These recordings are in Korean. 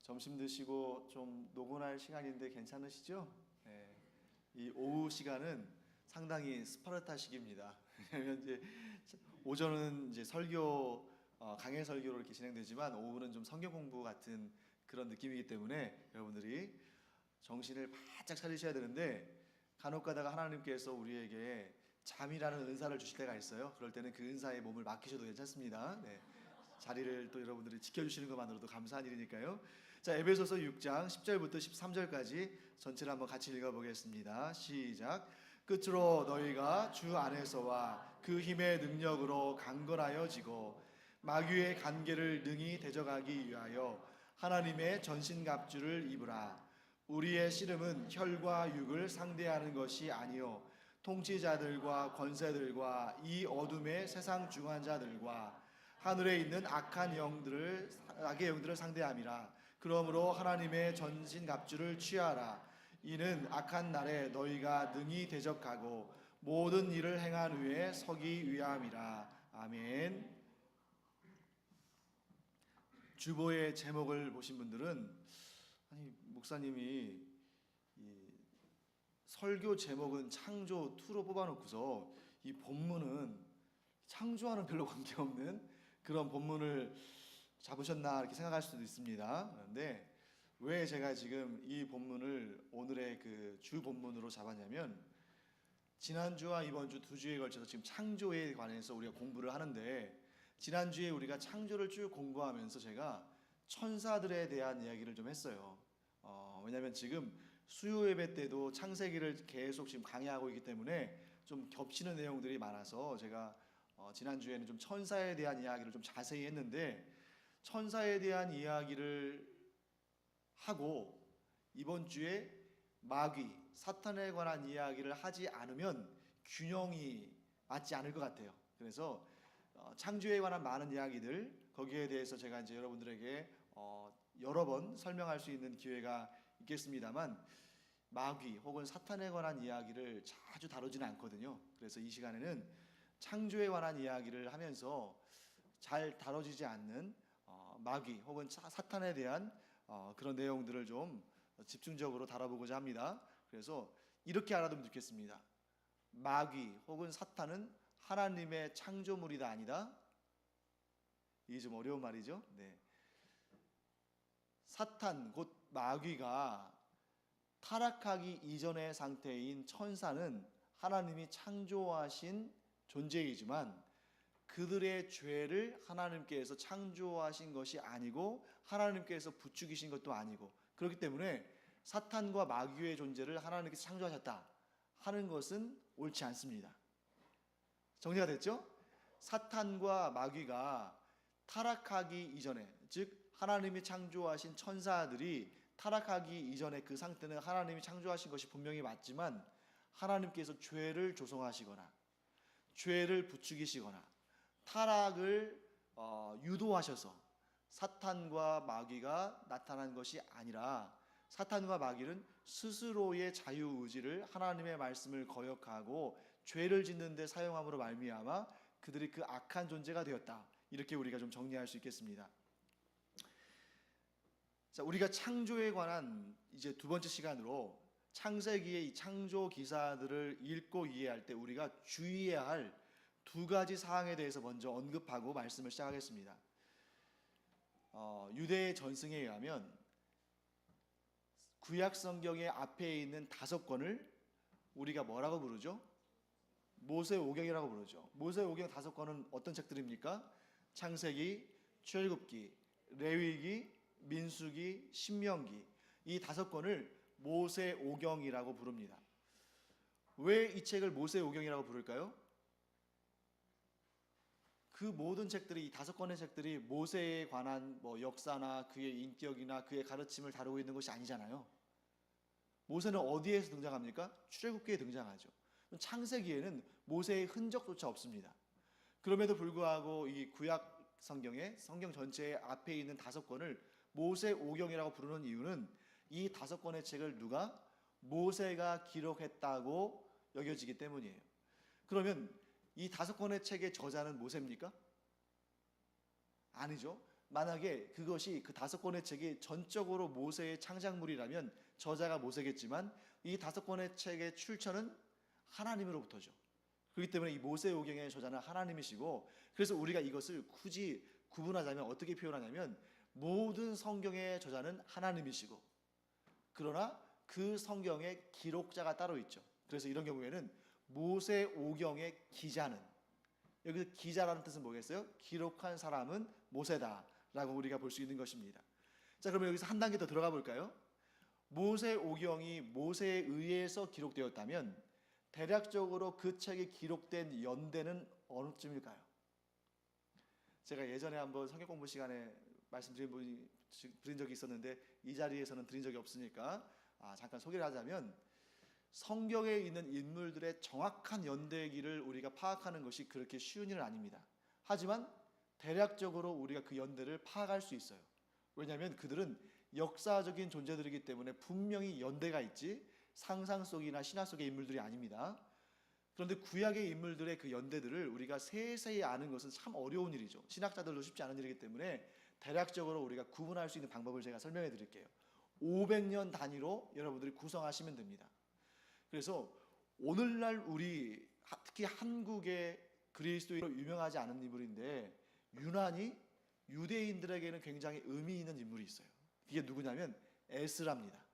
점심 드시고 좀 노곤할 시간인데 괜찮으시죠? 네. 이 오후 시간은 상당히 스파르타 식입니다. 왜냐면 이제 오전은 이제 설교 강해 설교로 이렇게 진행되지만 오후는 좀 성경 공부 같은 그런 느낌이기 때문에 여러분들이 정신을 바짝 차리셔야 되는데 간혹 가다가 하나님께서 우리에게 잠이라는 은사를 주실 때가 있어요. 그럴 때는 그 은사에 몸을 맡기셔도 괜찮습니다. 네. 자리를 또 여러분들이 지켜주시는 것만으로도 감사한 일이니까요. 자, 에베소서 6장 10절부터 13절까지 전체를 한번 같이 읽어보겠습니다. 시작. 끝으로 너희가 주 안에서와 그 힘의 능력으로 강건하여지고 마귀의 간계를 능히 대적하기 위하여 하나님의 전신갑주를 입으라. 우리의 씨름은 혈과 육을 상대하는 것이 아니요 통치자들과 권세들과 이 어둠의 세상 중환자들과 하늘에 있는 악의 영들을 상대함이라. 그러므로 하나님의 전신갑주를 취하라. 이는 악한 날에 너희가 능히 대적하고 모든 일을 행한 후에 서기 위함이라. 아멘. 주보의 제목을 보신 분들은 아니 목사님이 이 설교 제목은 창조 2로 뽑아놓고서 이 본문은 창조와는 별로 관계없는 그런 본문을 잡으셨나 이렇게 생각할 수도 있습니다. 그런데 왜 제가 지금 이 본문을 오늘의 그 주 본문으로 잡았냐면 지난주와 이번 주 2주에 걸쳐서 지금 창조에 관해서 우리가 공부를 하는데 지난주에 우리가 창조를 쭉 공부하면서 제가 천사들에 대한 이야기를 좀 했어요. 왜냐하면 지금 수요 예배 때도 창세기를 계속 지금 강의하고 있기 때문에 좀 겹치는 내용들이 많아서 제가 지난주에는 좀 천사에 대한 이야기를 좀 자세히 했는데 천사에 대한 이야기를 하고 이번 주에 마귀, 사탄에 관한 이야기를 하지 않으면 균형이 맞지 않을 것 같아요. 그래서 창조에 관한 많은 이야기들 거기에 대해서 제가 이제 여러분들에게 여러 번 설명할 수 있는 기회가 있겠습니다만 마귀 혹은 사탄에 관한 이야기를 자주 다루지는 않거든요. 그래서 이 시간에는 창조에 관한 이야기를 하면서 잘 다뤄지지 않는 마귀 혹은 사탄에 대한 그런 내용들을 좀 집중적으로 다뤄보고자 합니다. 그래서 이렇게 알아두면 좋겠습니다. 마귀 혹은 사탄은 하나님의 창조물이다 아니다? 이게 좀 어려운 말이죠. 네. 사탄 곧 마귀가 타락하기 이전의 상태인 천사는 하나님이 창조하신 존재이지만 그들의 죄를 하나님께서 창조하신 것이 아니고 하나님께서 부추기신 것도 아니고 그렇기 때문에 사탄과 마귀의 존재를 하나님께서 창조하셨다 하는 것은 옳지 않습니다. 정리가 됐죠? 사탄과 마귀가 타락하기 이전에 즉 하나님이 창조하신 천사들이 타락하기 이전에 그 상태는 하나님이 창조하신 것이 분명히 맞지만 하나님께서 죄를 조성하시거나 죄를 부추기시거나 타락을 유도하셔서 사탄과 마귀가 나타난 것이 아니라 사탄과 마귀는 스스로의 자유의지를 하나님의 말씀을 거역하고 죄를 짓는 데 사용함으로 말미암아 그들이 그 악한 존재가 되었다. 이렇게 우리가 좀 정리할 수 있겠습니다. 자, 우리가 창조에 관한 이제 두 번째 시간으로 창세기의 이 창조 기사들을 읽고 이해할 때 우리가 주의해야 할 두 가지 사항에 대해서 먼저 언급하고 말씀을 시작하겠습니다. 유대의 전승에 의하면 구약 성경의 앞에 있는 5권을 우리가 뭐라고 부르죠? 모세오경이라고 부르죠. 모세오경 5권은 어떤 책들입니까? 창세기, 출애굽기, 레위기, 민수기, 신명기 이 5권을 모세오경이라고 부릅니다. 왜 이 책을 모세오경이라고 부를까요? 그 모든 책들이 이 5권의 책들이 모세에 관한 역사나 그의 인격이나 그의 가르침을 다루고 있는 것이 아니잖아요. 모세는 어디에서 등장합니까? 출애굽기에 등장하죠. 창세기에는 모세의 흔적조차 없습니다. 그럼에도 불구하고 이 구약 성경의 성경 전체의 앞에 있는 5권을 모세오경이라고 부르는 이유는 이 5권의 책을 누가? 모세가 기록했다고 여겨지기 때문이에요. 그러면 이 5권의 책의 저자는 모세입니까? 아니죠. 만약에 그것이 그 5권의 책이 전적으로 모세의 창작물이라면 저자가 모세겠지만 이 5권의 책의 출처는 하나님으로부터죠. 그렇기 때문에 이 모세오경의 저자는 하나님이시고, 그래서 우리가 이것을 굳이 구분하자면 어떻게 표현하냐면 모든 성경의 저자는 하나님이시고 그러나 그 성경의 기록자가 따로 있죠. 그래서 이런 경우에는 모세오경의 기자는, 여기서 기자라는 뜻은 뭐겠어요? 기록한 사람은 모세다라고 우리가 볼 수 있는 것입니다. 자, 그러면 여기서 한 단계 더 들어가 볼까요? 모세오경이 모세에 의해서 기록되었다면 대략적으로 그 책이 기록된 연대는 어느쯤일까요? 제가 예전에 한번 성경 공부 시간에 말씀드린 적이 있었는데 이 자리에서는 드린 적이 없으니까 잠깐 소개를 하자면, 성경에 있는 인물들의 정확한 연대기를 우리가 파악하는 것이 그렇게 쉬운 일은 아닙니다. 하지만 대략적으로 우리가 그 연대를 파악할 수 있어요. 왜냐하면 그들은 역사적인 존재들이기 때문에 분명히 연대가 있지 상상 속이나 신화 속의 인물들이 아닙니다. 그런데 구약의 인물들의 그 연대들을 우리가 세세히 아는 것은 참 어려운 일이죠. 신학자들도 쉽지 않은 일이기 때문에 대략적으로 우리가 구분할 수 있는 방법을 제가 설명해 드릴게요. 500년 단위로 여러분들이 구성하시면 됩니다. 그래서 오늘날 우리 특히 한국의 그리스도인으로 유명하지 않은 인물인데 유난히 유대인들에게는 굉장히 의미 있는 인물이 있어요. 이게 누구냐면 에스라입니다.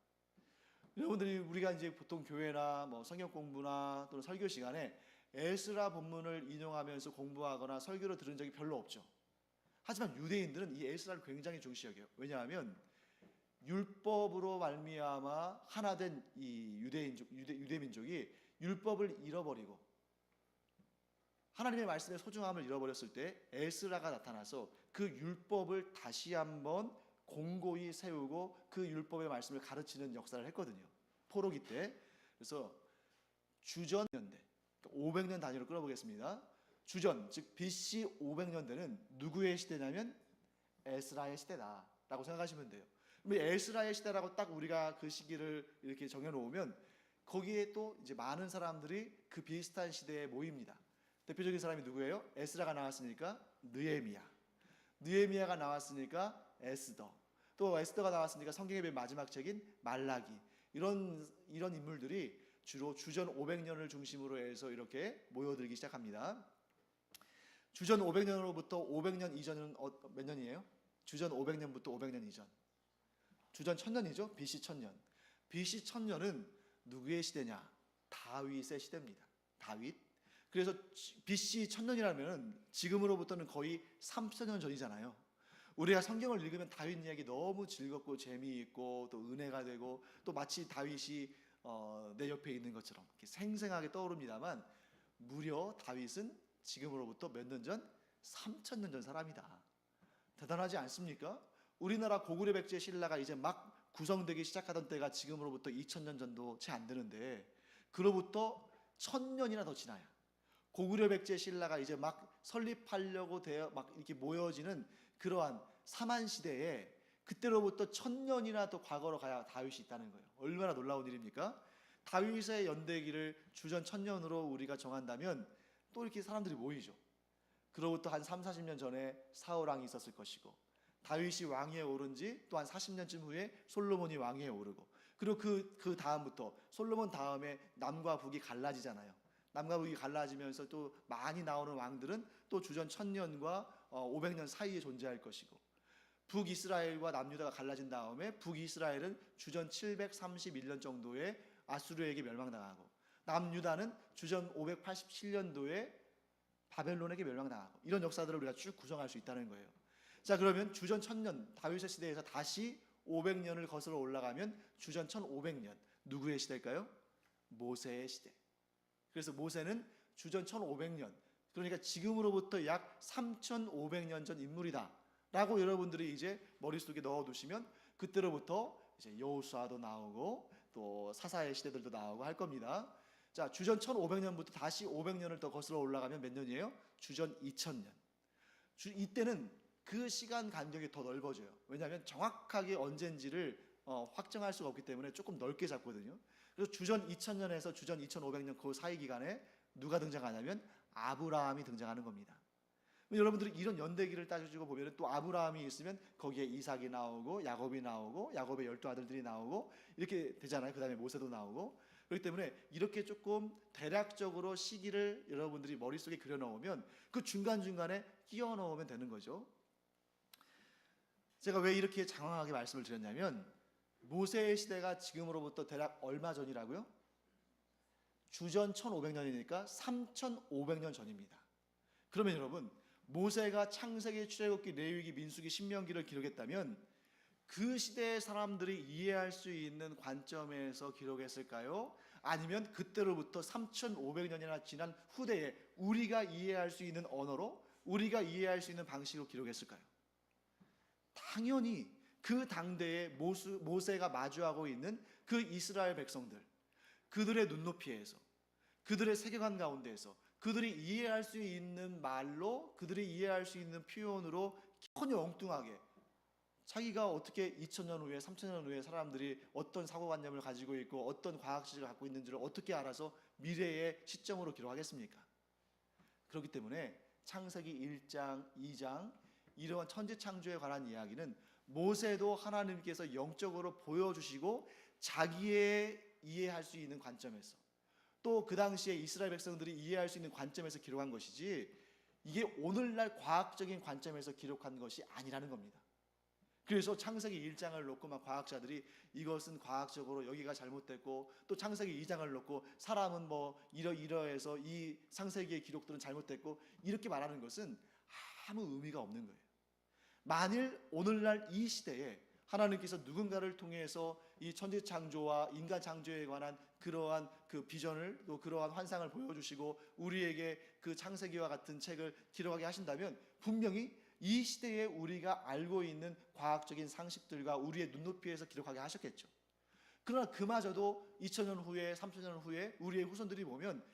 여러분들이 우리가 이제 보통 교회나 뭐 성경 공부나 또는 설교 시간에 에스라 본문을 인용하면서 공부하거나 설교를 들은 적이 별로 없죠. 하지만 유대인들은 이 에스라를 굉장히 중시 여겨요. 왜냐하면 율법으로 말미암아 하나된 이 유대 민족이 율법을 잃어버리고 하나님의 말씀의 소중함을 잃어버렸을 때 에스라가 나타나서 그 율법을 다시 한번 공고히 세우고 그 율법의 말씀을 가르치는 역사를 했거든요. 포로기 때. 그래서 주전 년대 500년 단위로 끌어보겠습니다. 주전 즉 BC 500년대는 누구의 시대냐면 에스라의 시대다라고 생각하시면 돼요. 에스라의 시대라고 딱 우리가 그 시기를 이렇게 정해놓으면 거기에 또 이제 많은 사람들이 그 비슷한 시대에 모입니다. 대표적인 사람이 누구예요? 에스라가 나왔으니까 느헤미야가 나왔으니까 에스더, 또 에스더가 나왔으니까 성경의 맨 마지막 책인 말라기, 이런 인물들이 주로 주전 500년을 중심으로 해서 이렇게 모여들기 시작합니다. 주전 500년으로부터 500년 이전은 몇 년이에요? 주전 500년부터 500년 이전. 주전 1000년이죠. BC 1000년. BC 1000년은 누구의 시대냐? 다윗의 시대입니다. 다윗. 그래서 BC 1000년이라면 지금으로부터는 거의 3000년 전이잖아요. 우리가 성경을 읽으면 다윗 이야기 너무 즐겁고 재미있고 또 은혜가 되고 또 마치 다윗이 내 옆에 있는 것처럼 이렇게 생생하게 떠오릅니다만, 무려 다윗은 지금으로부터 몇 년 전? 3000년 전 사람이다. 대단하지 않습니까? 우리나라 고구려 백제 신라가 이제 막 구성되기 시작하던 때가 지금으로부터 2000년 전도 채 안 되는데, 그로부터 1000년이나 더 지나야 고구려 백제 신라가 이제 막 설립하려고 막 이렇게 모여지는 그러한 사만 시대에 그때로부터 1000년이나 더 과거로 가야 다윗이 있다는 거예요. 얼마나 놀라운 일입니까? 다윗의 연대기를 주전 1000년으로 우리가 정한다면 또 이렇게 사람들이 모이죠. 그로부터 한 30-40년 전에 사울 왕이 있었을 것이고, 다윗이 왕위에 오른 지 또 한 40년쯤 후에 솔로몬이 왕위에 오르고, 그리고 그 다음부터 솔로몬 다음에 남과 북이 갈라지잖아요. 남과 북이 갈라지면서 또 많이 나오는 왕들은 또 주전 1000년과 500년 사이에 존재할 것이고, 북이스라엘과 남유다가 갈라진 다음에 북이스라엘은 주전 731년 정도에 아수르에게 멸망당하고, 남유다는 주전 587년도에 바벨론에게 멸망당하고, 이런 역사들을 우리가 쭉 구성할 수 있다는 거예요. 자, 그러면 주전 1000년 다윗의 시대에서 다시 500년을 거슬러 올라가면 주전 1500년 누구의 시대일까요? 모세의 시대. 그래서 모세는 주전 1500년, 그러니까 지금으로부터 약 3500년 전 인물이다 라고 여러분들이 이제 머릿속에 넣어두시면 그때로부터 이제 여호수아도 나오고 또 사사의 시대들도 나오고 할 겁니다. 자, 주전 1500년부터 다시 500년을 더 거슬러 올라가면 몇 년이에요? 주전 2000년. 이때는 그 시간 간격이 더 넓어져요. 왜냐하면 정확하게 언젠지를 확정할 수가 없기 때문에 조금 넓게 잡거든요. 그래서 주전 2000년에서 주전 2500년 그 사이 기간에 누가 등장하냐면 아브라함이 등장하는 겁니다. 여러분들이 이런 연대기를 따져주고 보면 또 아브라함이 있으면 거기에 이삭이 나오고 야곱이 나오고 야곱의 12아들들이 나오고 이렇게 되잖아요. 그 다음에 모세도 나오고. 그렇기 때문에 이렇게 조금 대략적으로 시기를 여러분들이 머릿속에 그려놓으면 그 중간중간에 끼워 넣으면 되는 거죠. 제가 왜 이렇게 장황하게 말씀을 드렸냐면 모세의 시대가 지금으로부터 대략 얼마 전이라고요? 주전 1500년이니까 3500년 전입니다. 그러면 여러분, 모세가 창세기, 출애굽기, 레위기, 민수기, 신명기를 기록했다면 그 시대의 사람들이 이해할 수 있는 관점에서 기록했을까요? 아니면 그때로부터 3500년이나 지난 후대에 우리가 이해할 수 있는 언어로, 우리가 이해할 수 있는 방식으로 기록했을까요? 당연히 그 당대에 모세가 마주하고 있는 그 이스라엘 백성들, 그들의 눈높이에서, 그들의 세계관 가운데에서 그들이 이해할 수 있는 말로, 그들이 이해할 수 있는 표현으로 전혀 엉뚱하게 자기가 어떻게 2000년 후에 3000년 후에 사람들이 어떤 사고관념을 가지고 있고 어떤 과학지식을 갖고 있는지를 어떻게 알아서 미래의 시점으로 기록하겠습니까? 그렇기 때문에 창세기 1장, 2장 이러한 천지창조에 관한 이야기는 모세도 하나님께서 영적으로 보여주시고 자기의 이해할 수 있는 관점에서 또 그 당시에 이스라엘 백성들이 이해할 수 있는 관점에서 기록한 것이지 이게 오늘날 과학적인 관점에서 기록한 것이 아니라는 겁니다. 그래서 창세기 1장을 놓고 막 과학자들이 이것은 과학적으로 여기가 잘못됐고 또 창세기 2장을 놓고 사람은 뭐 이러해서 이 창세기의 기록들은 잘못됐고 이렇게 말하는 것은 아무 의미가 없는 거예요. 만일 오늘날 이 시대에 하나님께서 누군가를 통해서 이 천지 창조와 인간 창조에 관한 그러한 그 비전을 또 그러한 환상을 보여주시고 우리에게 그 창세기와 같은 책을 기록하게 하신다면 분명히 이 시대에 우리가 알고 있는 과학적인 상식들과 우리의 눈높이에서 기록하게 하셨겠죠. 그러나 그마저도 2000년 후에 3000년 후에 우리의 후손들이 보면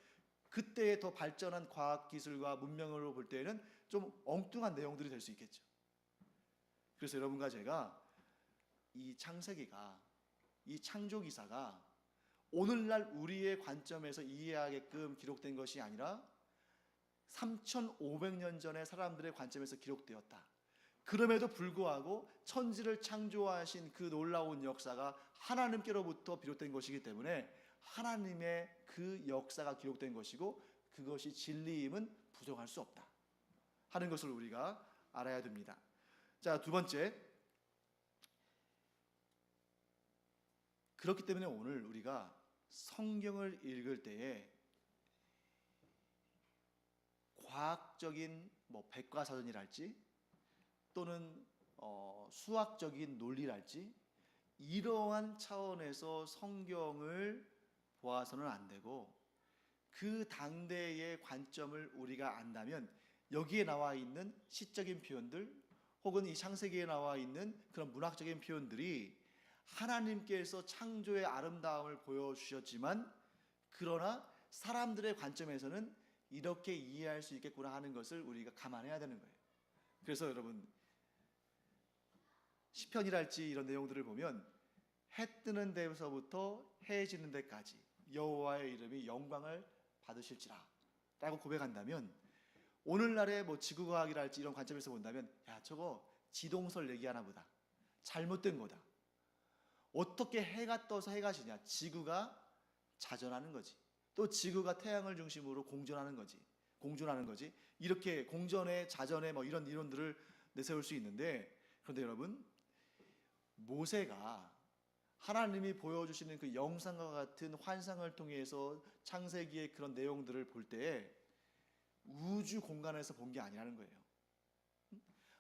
그때의 더 발전한 과학기술과 문명으로 볼 때에는 좀 엉뚱한 내용들이 될 수 있겠죠. 그래서 여러분과 제가 이 창세기가, 이 창조기사가 오늘날 우리의 관점에서 이해하게끔 기록된 것이 아니라 3500년 전에 사람들의 관점에서 기록되었다. 그럼에도 불구하고 천지를 창조하신 그 놀라운 역사가 하나님께로부터 비롯된 것이기 때문에 하나님의 그 역사가 기록된 것이고 그것이 진리임은 부정할 수 없다 하는 것을 우리가 알아야 됩니다. 자, 두 번째, 그렇기 때문에 오늘 우리가 성경을 읽을 때에 과학적인 뭐 백과사전이랄지 또는 수학적인 논리랄지 이러한 차원에서 성경을 보아서는 안 되고 그 당대의 관점을 우리가 안다면 여기에 나와 있는 시적인 표현들 혹은 이 창세기에 나와 있는 그런 문학적인 표현들이 하나님께서 창조의 아름다움을 보여주셨지만 그러나 사람들의 관점에서는 이렇게 이해할 수 있겠구나 하는 것을 우리가 감안해야 되는 거예요. 그래서 여러분 시편이랄지 이런 내용들을 보면 해 뜨는 데서부터 해 지는 데까지 여호와의 이름이 영광을 받으실지라 라고 고백한다면 오늘날의 뭐 지구과학이랄지 이런 관점에서 본다면 야 저거 지동설 얘기하나 보다, 잘못된 거다. 어떻게 해가 떠서 해가 지냐, 지구가 자전하는 거지, 또 지구가 태양을 중심으로 공전하는 거지 이렇게 공전에 자전에 뭐 이런 이론들을 내세울 수 있는데 그런데 여러분 모세가 하나님이 보여주시는 그 영상과 같은 환상을 통해서 창세기의 그런 내용들을 볼 때에 우주 공간에서 본 게 아니라는 거예요.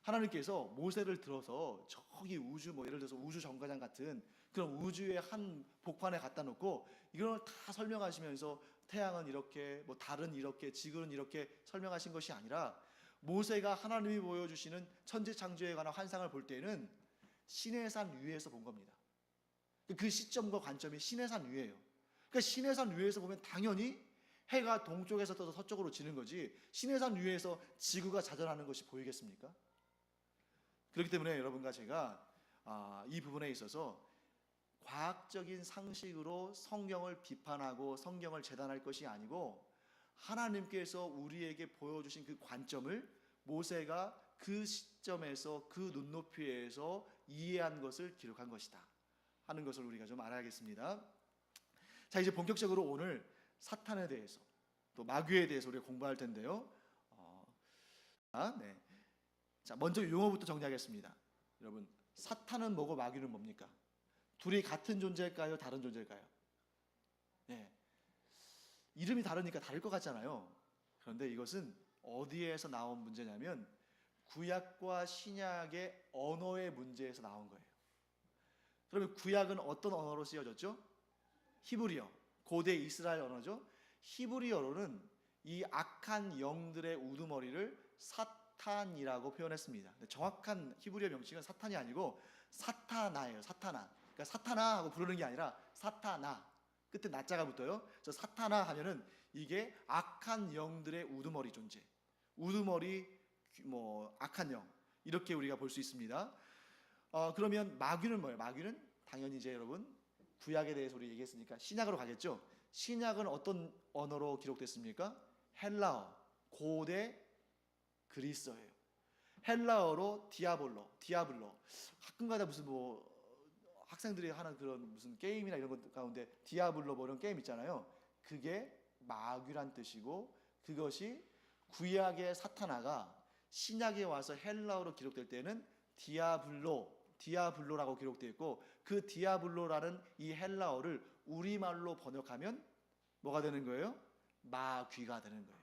하나님께서 모세를 들어서 저기 우주 뭐 예를 들어서 우주 정거장 같은 그런 우주의 한 복판에 갖다 놓고 이걸 다 설명하시면서 태양은 이렇게 뭐 달은 이렇게 지구는 이렇게 설명하신 것이 아니라 모세가 하나님이 보여주시는 천지 창조에 관한 환상을 볼 때는 시내산 위에서 본 겁니다. 그 시점과 관점이 시내산 위에요. 그러니까 시내산 위에서 보면 당연히 해가 동쪽에서 떠서 서쪽으로 지는 거지 시내산 위에서 지구가 자전하는 것이 보이겠습니까? 그렇기 때문에 여러분과 제가 이 부분에 있어서 과학적인 상식으로 성경을 비판하고 성경을 재단할 것이 아니고 하나님께서 우리에게 보여주신 그 관점을 모세가 그 시점에서 그 눈높이에서 이해한 것을 기록한 것이다 하는 것을 우리가 좀 알아야겠습니다. 자, 이제 본격적으로 오늘 사탄에 대해서 또 마귀에 대해서 우리가 공부할 텐데요. 네. 자, 먼저 용어부터 정리하겠습니다. 여러분, 사탄은 뭐고 마귀는 뭡니까? 둘이 같은 존재일까요? 다른 존재일까요? 네. 이름이 다르니까 다를 것 같잖아요. 그런데 이것은 어디에서 나온 문제냐면 구약과 신약의 언어의 문제에서 나온 거예요. 그러면 구약은 어떤 언어로 쓰여졌죠? 히브리어, 고대 이스라엘 언어죠. 히브리어로는 이 악한 영들의 우두머리를 사탄이라고 표현했습니다. 정확한 히브리어 명칭은 사탄이 아니고 사타나예요. 사타나. 그러니까 사타나 하고 부르는 게 아니라 사타나. 끝에 나자가 붙어요. 그래서 사타나 하면은 이게 악한 영들의 우두머리 존재. 우두머리 악한 영. 이렇게 우리가 볼 수 있습니다. 그러면 마귀는 뭐예요? 마귀는 당연히 이제 여러분 구약에 대해서 우리 얘기했으니까 신약으로 가겠죠. 신약은 어떤 언어로 기록됐습니까? 헬라어, 고대 그리스어예요. 헬라어로 디아블로. 가끔가다 무슨 학생들이 하는 그런 무슨 게임이나 이런 것 가운데 디아블로 이런 게임 있잖아요. 그게 마귀란 뜻이고 그것이 구약의 사타나가 신약에 와서 헬라어로 기록될 때는 디아블로라고 기록되어 있고 그 디아블로라는 이 헬라어를 우리말로 번역하면 뭐가 되는 거예요? 마귀가 되는 거예요.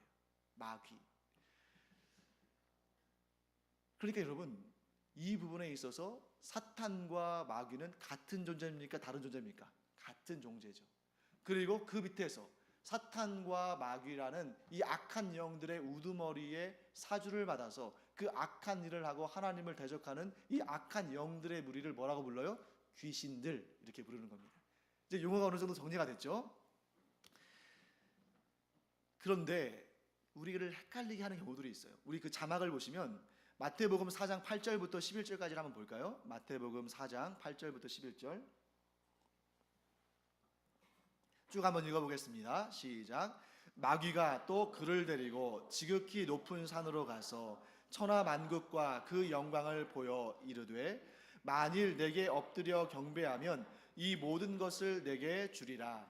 마귀. 그러니까 여러분 이 부분에 있어서 사탄과 마귀는 같은 존재입니까? 다른 존재입니까? 같은 존재죠. 그리고 그 밑에서 사탄과 마귀라는 이 악한 영들의 우두머리에 사주를 받아서 그 악한 일을 하고 하나님을 대적하는 이 악한 영들의 무리를 뭐라고 불러요? 귀신들 이렇게 부르는 겁니다. 이제 용어가 어느 정도 정리가 됐죠? 그런데 우리를 헷갈리게 하는 경우들이 있어요. 우리 그 자막을 보시면 마태복음 4장 8절부터 11절까지 한번 볼까요? 마태복음 4장 8절부터 11절 쭉 한번 읽어보겠습니다. 시작. 마귀가 또 그를 데리고 지극히 높은 산으로 가서 천하 만국과 그 영광을 보여 이르되 만일 내게 엎드려 경배하면 이 모든 것을 내게 주리라.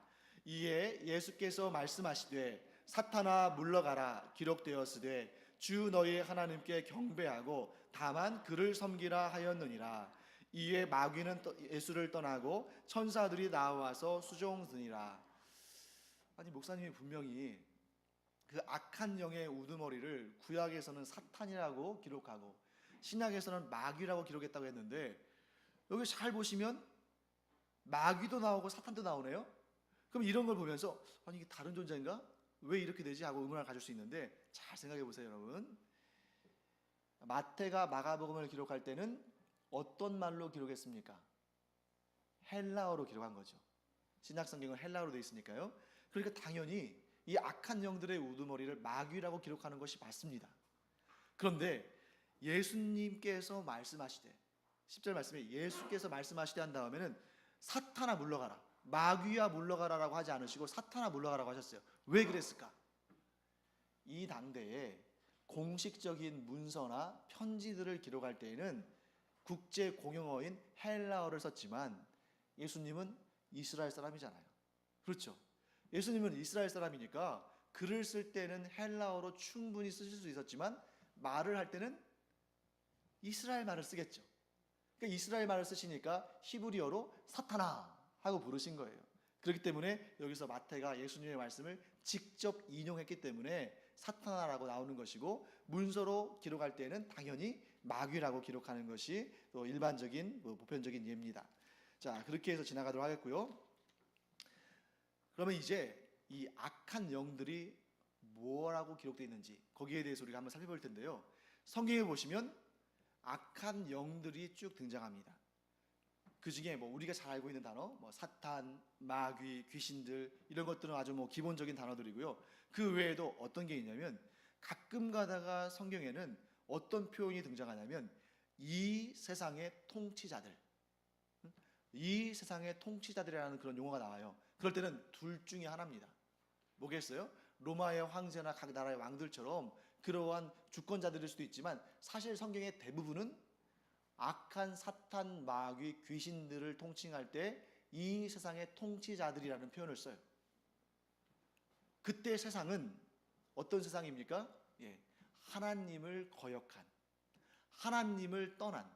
이에 예수께서 말씀하시되 사탄아 물러가라 기록되었으되 주 너희 하나님께 경배하고 다만 그를 섬기라 하였느니라. 이에 마귀는 예수를 떠나고 천사들이 나와서 수종드니라. 아니 목사님이 분명히 그 악한 영의 우두머리를 구약에서는 사탄이라고 기록하고 신약에서는 마귀라고 기록했다고 했는데 여기 잘 보시면 마귀도 나오고 사탄도 나오네요. 그럼 이런 걸 보면서 아니 이게 다른 존재인가? 왜 이렇게 되지? 하고 의문을 가질 수 있는데 잘 생각해 보세요 여러분. 마태가 마가복음을 기록할 때는 어떤 말로 기록했습니까? 헬라어로 기록한 거죠. 신약성경은 헬라어로 되어 있으니까요. 그러니까 당연히 이 악한 영들의 우두머리를 마귀라고 기록하는 것이 맞습니다. 그런데 예수님께서 말씀하시되 10절 말씀에 예수께서 말씀하시되 한 다음에는 사탄아 물러가라 마귀야 물러가라라고 하지 않으시고 사탄아 물러가라고 하셨어요. 왜 그랬을까? 이 당대에 공식적인 문서나 편지들을 기록할 때에는 국제 공용어인 헬라어를 썼지만 예수님은 이스라엘 사람이잖아요. 그렇죠? 예수님은 이스라엘 사람이니까 글을 쓸 때는 헬라어로 충분히 쓰실 수 있었지만 말을 할 때는 이스라엘 말을 쓰겠죠. 그러니까 이스라엘 말을 쓰시니까 히브리어로 사탄아 하고 부르신 거예요. 그렇기 때문에 여기서 마태가 예수님의 말씀을 직접 인용했기 때문에 사탄아라고 나오는 것이고 문서로 기록할 때는 당연히 마귀라고 기록하는 것이 또 일반적인 보편적인 예입니다. 자, 그렇게 해서 지나가도록 하겠고요. 그러면 이제 이 악한 영들이 뭐라고 기록되어 있는지 거기에 대해서 우리가 한번 살펴볼 텐데요. 성경에 보시면 악한 영들이 쭉 등장합니다. 그 중에 우리가 잘 알고 있는 단어, 사탄, 마귀, 귀신들 이런 것들은 아주 기본적인 단어들이고요. 그 외에도 어떤 게 있냐면 가끔 가다가 성경에는 어떤 표현이 등장하냐면 이 세상의 통치자들, 이 세상의 통치자들이라는 그런 용어가 나와요. 그럴 때는 둘 중에 하나입니다. 뭐겠어요? 로마의 황제나 각 나라의 왕들처럼 그러한 주권자들일 수도 있지만 사실 성경의 대부분은 악한 사탄, 마귀, 귀신들을 통칭할 때 이 세상의 통치자들이라는 표현을 써요. 그때 세상은 어떤 세상입니까? 예, 하나님을 거역한, 하나님을 떠난,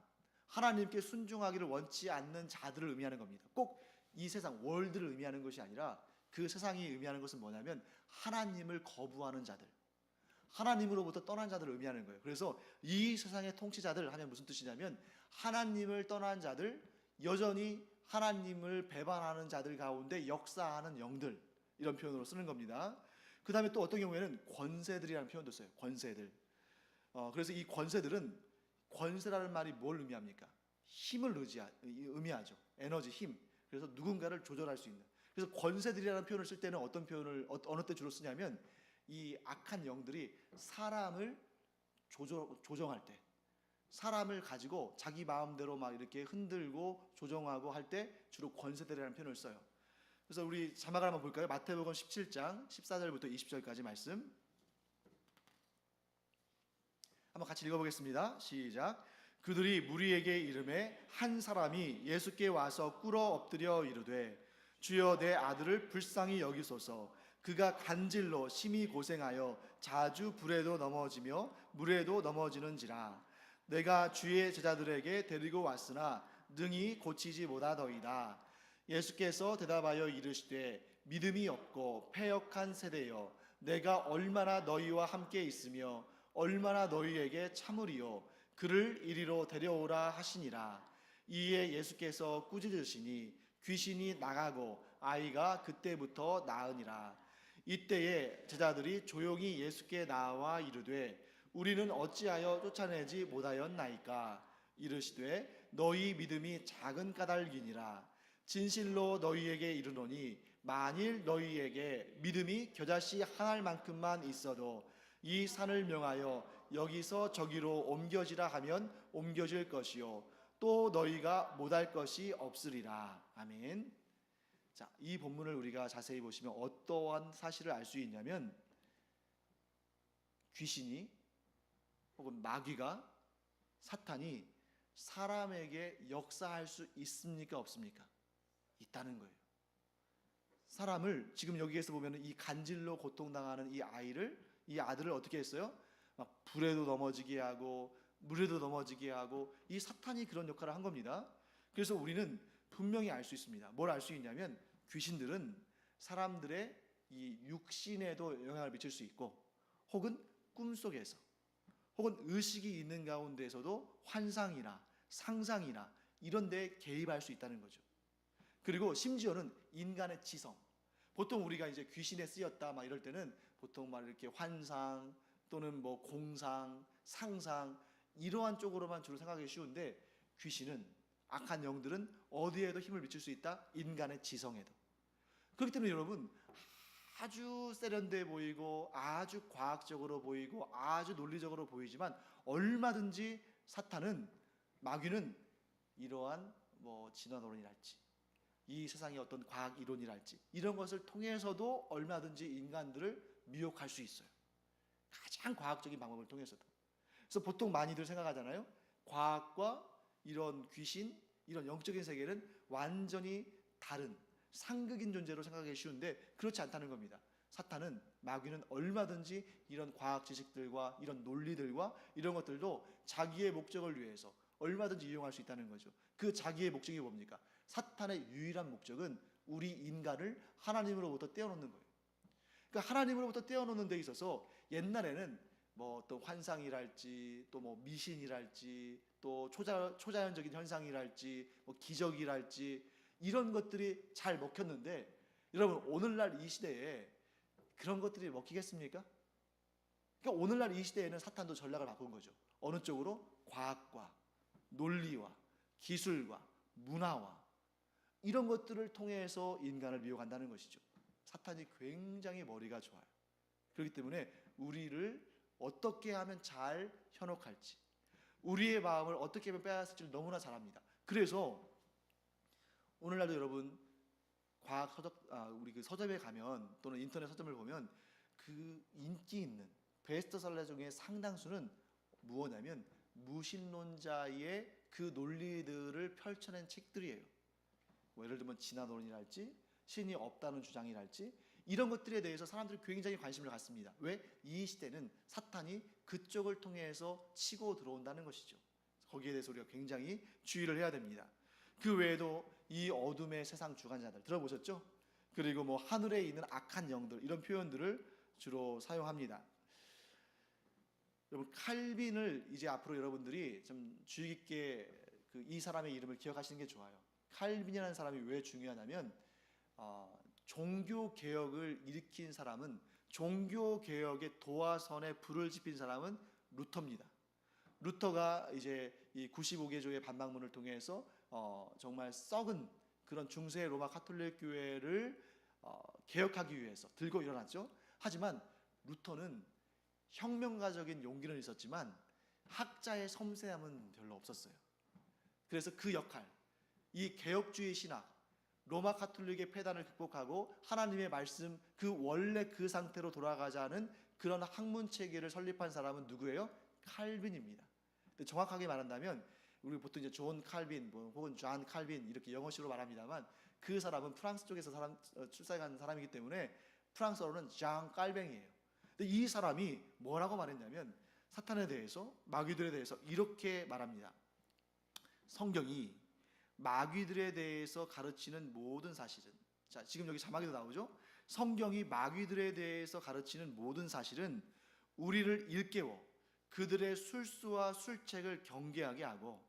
하나님께 순종하기를 원치 않는 자들을 의미하는 겁니다. 꼭 이 세상 월드를 의미하는 것이 아니라 그 세상이 의미하는 것은 뭐냐면 하나님을 거부하는 자들, 하나님으로부터 떠난 자들을 의미하는 거예요. 그래서 이 세상의 통치자들 하면 무슨 뜻이냐면 하나님을 떠난 자들, 여전히 하나님을 배반하는 자들 가운데 역사하는 영들, 이런 표현으로 쓰는 겁니다. 그 다음에 또 어떤 경우에는 권세들이라는 표현도 써요. 권세들. 그래서 이 권세들은, 권세라는 말이 뭘 의미합니까? 힘을 의미하죠. 에너지, 힘. 그래서 누군가를 조절할 수 있는. 그래서 권세들이라는 표현을 쓸 때는 어떤 표현을 어느 때 주로 쓰냐면 이 악한 영들이 사람을 조정할 때, 사람을 가지고 자기 마음대로 막 이렇게 흔들고 조정하고 할 때 주로 권세들이라는 표현을 써요. 그래서 우리 자막을 한번 볼까요? 마태복음 17장 14절부터 20절까지 말씀 한번 같이 읽어보겠습니다. 시작. 그들이 무리에게 이르매 한 사람이 예수께 와서 꿇어 엎드려 이르되 주여 내 아들을 불쌍히 여기소서. 그가 간질로 심히 고생하여 자주 불에도 넘어지며 물에도 넘어지는지라. 내가 주의 제자들에게 데리고 왔으나 능히 고치지 못하더이다. 예수께서 대답하여 이르시되 믿음이 없고 패역한 세대여, 내가 얼마나 너희와 함께 있으며 얼마나 너희에게 참으리요. 그를 이리로 데려오라 하시니라. 이에 예수께서 꾸짖으시니 귀신이 나가고 아이가 그때부터 나으니라. 이때에 제자들이 조용히 예수께 나와 이르되 우리는 어찌하여 쫓아내지 못하였나이까. 이르시되 너희 믿음이 작은 까닭이니라. 진실로 너희에게 이르노니 만일 너희에게 믿음이 겨자씨 한 알만큼만 있어도 이 산을 명하여 여기서 저기로 옮겨지라 하면 옮겨질 것이요 또 너희가 못할 것이 없으리라. 아멘. 자, 이 본문을 우리가 자세히 보시면 어떠한 사실을 알 수 있냐면 귀신이 혹은 마귀가, 사탄이 사람에게 역사할 수 있습니까 없습니까? 있다는 거예요. 사람을 지금 여기에서 보면 이 간질로 고통당하는 이 아들을 어떻게 했어요? 막 불에도 넘어지게 하고 물에도 넘어지게 하고 이 사탄이 그런 역할을 한 겁니다. 그래서 우리는 분명히 알 수 있습니다. 뭘 알 수 있냐면 귀신들은 사람들의 이 육신에도 영향을 미칠 수 있고 혹은 꿈속에서 혹은 의식이 있는 가운데에서도 환상이나 상상이나 이런 데 개입할 수 있다는 거죠. 그리고 심지어는 인간의 지성, 보통 우리가 이제 귀신에 쓰였다 막 이럴 때는 보통 막 이렇게 환상 또는 뭐 공상, 상상 이러한 쪽으로만 주로 생각하기 쉬운데 귀신은, 악한 영들은 어디에도 힘을 미칠 수 있다? 인간의 지성에도. 그렇기 때문에 여러분 아주 세련돼 보이고 아주 과학적으로 보이고 아주 논리적으로 보이지만 얼마든지 사탄은, 마귀는 이러한 뭐 진화론이랄지 이 세상의 어떤 과학 이론이랄지 이런 것을 통해서도 얼마든지 인간들을 미혹할 수 있어요. 가장 과학적인 방법을 통해서도. 그래서 보통 많이들 생각하잖아요. 과학과 이런 귀신, 이런 영적인 세계는 완전히 다른 상극인 존재로 생각하기 쉬운데 그렇지 않다는 겁니다. 사탄은, 마귀는 얼마든지 이런 과학 지식들과 이런 논리들과 이런 것들도 자기의 목적을 위해서 얼마든지 이용할 수 있다는 거죠. 그 자기의 목적이 뭡니까? 사탄의 유일한 목적은 우리 인간을 하나님으로부터 떼어놓는 거예요. 그러니까 하나님으로부터 떼어놓는 데 있어서 옛날에는 뭐 또 환상이랄지 또 뭐 미신이랄지 또 초자연적인 현상이랄지 뭐 기적이랄지 이런 것들이 잘 먹혔는데 여러분 오늘날 이 시대에 그런 것들이 먹히겠습니까? 그러니까 오늘날 이 시대에는 사탄도 전략을 바꾼 거죠. 어느 쪽으로? 과학과 논리와 기술과 문화와 이런 것들을 통해서 인간을 미혹한다는 것이죠. 사탄이 굉장히 머리가 좋아요. 그렇기 때문에 우리를 어떻게 하면 잘 현혹할지, 우리의 마음을 어떻게 하면 빼앗을지를 너무나 잘 압니다. 그래서 오늘날도 여러분 과학 서적, 우리 그 서점에 가면 또는 인터넷 서점을 보면 그 그 인기 있는 베스트셀러 중에 상당수는 무엇이냐면 무신론자의 그 논리들을 펼쳐낸 책들이에요. 뭐 예를 들면 진화론이랄지 신이 없다는 주장이랄지 이런 것들에 대해서 사람들이 굉장히 관심을 갖습니다. 왜? 이 시대는 사탄이 그쪽을 통해서 치고 들어온다는 것이죠. 거기에 대해서 우리가 굉장히 주의를 해야 됩니다. 그 외에도 이 어둠의 세상 주관자들 들어보셨죠? 그리고 뭐 하늘에 있는 악한 영들 이런 표현들을 주로 사용합니다. 여러분 칼빈을 이제 앞으로 여러분들이 좀 주의 깊게 이 사람의 이름을 기억하시는 게 좋아요. 칼빈이라는 사람이 왜 중요하냐면 종교 개혁을 일으킨 사람은, 종교 개혁의 도화선에 불을 지핀 사람은 루터입니다. 루터가 이제 이 95개조의 반박문을 통해서 정말 썩은 그런 중세 로마 가톨릭 교회를 개혁하기 위해서 들고 일어났죠. 하지만 루터는 혁명가적인 용기는 있었지만 학자의 섬세함은 별로 없었어요. 그래서 그 역할, 이 개혁주의 신학, 로마 가톨릭의 폐단을 극복하고 하나님의 말씀 그 원래 그 상태로 돌아가자는 그런 학문 체계를 설립한 사람은 누구예요? 칼빈입니다. 정확하게 말한다면 우리 보통 이제 존 칼빈 혹은 존 칼빈 이렇게 영어식으로 말합니다만 그 사람은 프랑스 쪽에서 출생한 사람이기 때문에 프랑스어로는 장 깔뱅이에요. 근데 이 사람이 뭐라고 말했냐면 사탄에 대해서, 마귀들에 대해서 이렇게 말합니다. 성경이 마귀들에 대해서 가르치는 모든 사실은, 자 지금 여기 자막에도 나오죠? 성경이 마귀들에 대해서 가르치는 모든 사실은 우리를 일깨워 그들의 술수와 술책을 경계하게 하고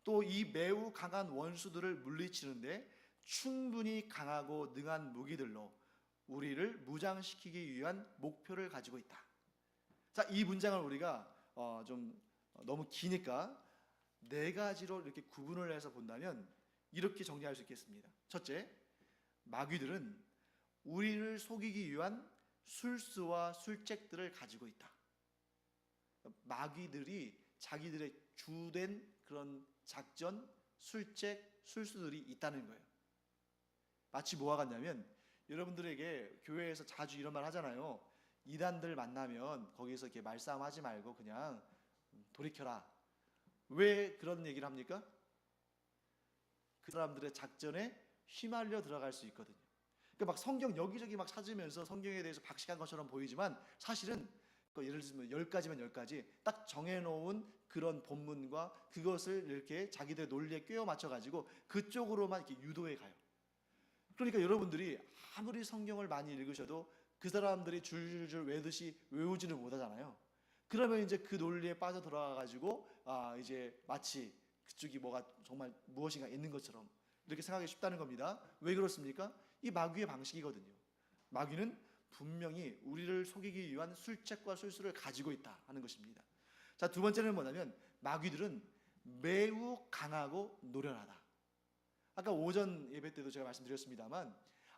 또 이 매우 강한 원수들을 물리치는데 충분히 강하고 능한 무기들로 우리를 무장시키기 위한 목표를 가지고 있다. 자, 이 문장을 우리가 좀 너무 기니까 네 가지로 이렇게 구분을 해서 본다면 이렇게 정리할 수 있겠습니다. 첫째, 마귀들은 우리를 속이기 위한 술수와 술책들을 가지고 있다. 마귀들이 자기들의 주된 그런 작전, 술책, 술수들이 있다는 거예요. 마치 뭐와 같냐면 여러분들에게 교회에서 자주 이런 말 하잖아요. 이단들 만나면 거기서 이렇게 말싸움하지 말고 그냥 돌이켜라. 왜 그런 얘기를 합니까? 그 사람들의 작전에 휘말려 들어갈 수 있거든요. 그러니까 막 성경 여기저기 막 찾으면서 성경에 대해서 박식한 것처럼 보이지만 사실은 예를 들면 10가지면 10가지 딱 정해놓은 그런 본문과 그것을 이렇게 자기들 논리에 꿰어 맞춰가지고 그쪽으로만 이렇게 유도해 가요. 그러니까 여러분들이 아무리 성경을 많이 읽으셔도 그 사람들이 줄줄줄 외듯이 외우지를 못하잖아요. 그러면 이제 그 논리에 빠져 들어가가지고 이제 마치 그쪽이 뭐가 정말 무엇인가 있는 것처럼 이렇게 생각하기 쉽다는 겁니다. 왜 그렇습니까? 이 마귀의 방식이거든요. 마귀는 분명히 우리를 속이기 위한 술책과 술수를 가지고 있다 하는 것입니다. 자, 두 번째는 뭐냐면 마귀들은 매우 강하고 노련하다. 아까 오전 예배 때도 제가 말씀드렸습니다만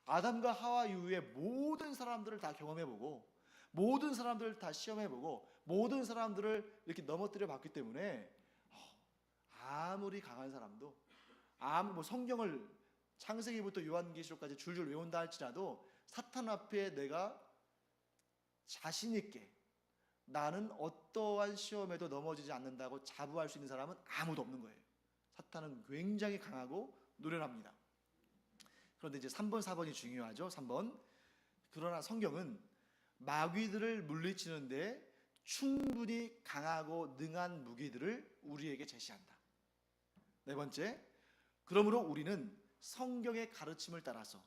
아담과 하와 이후에 모든 사람들을 다 경험해보고 모든 사람들을 다 시험해보고 모든 사람들을 이렇게 넘어뜨려 봤기 때문에 아무리 강한 사람도 뭐 성경을 창세기부터 요한계시록까지 줄줄 외운다 할지라도 사탄 앞에 내가 자신 있게 나는 어떠한 시험에도 넘어지지 않는다고 자부할 수 있는 사람은 아무도 없는 거예요. 사탄은 굉장히 강하고 노련합니다. 그런데 이제 3번, 4번이 중요하죠. 3번. 그러나 성경은 마귀들을 물리치는데 충분히 강하고 능한 무기들을 우리에게 제시한다. 네 번째, 그러므로 우리는 성경의 가르침을 따라서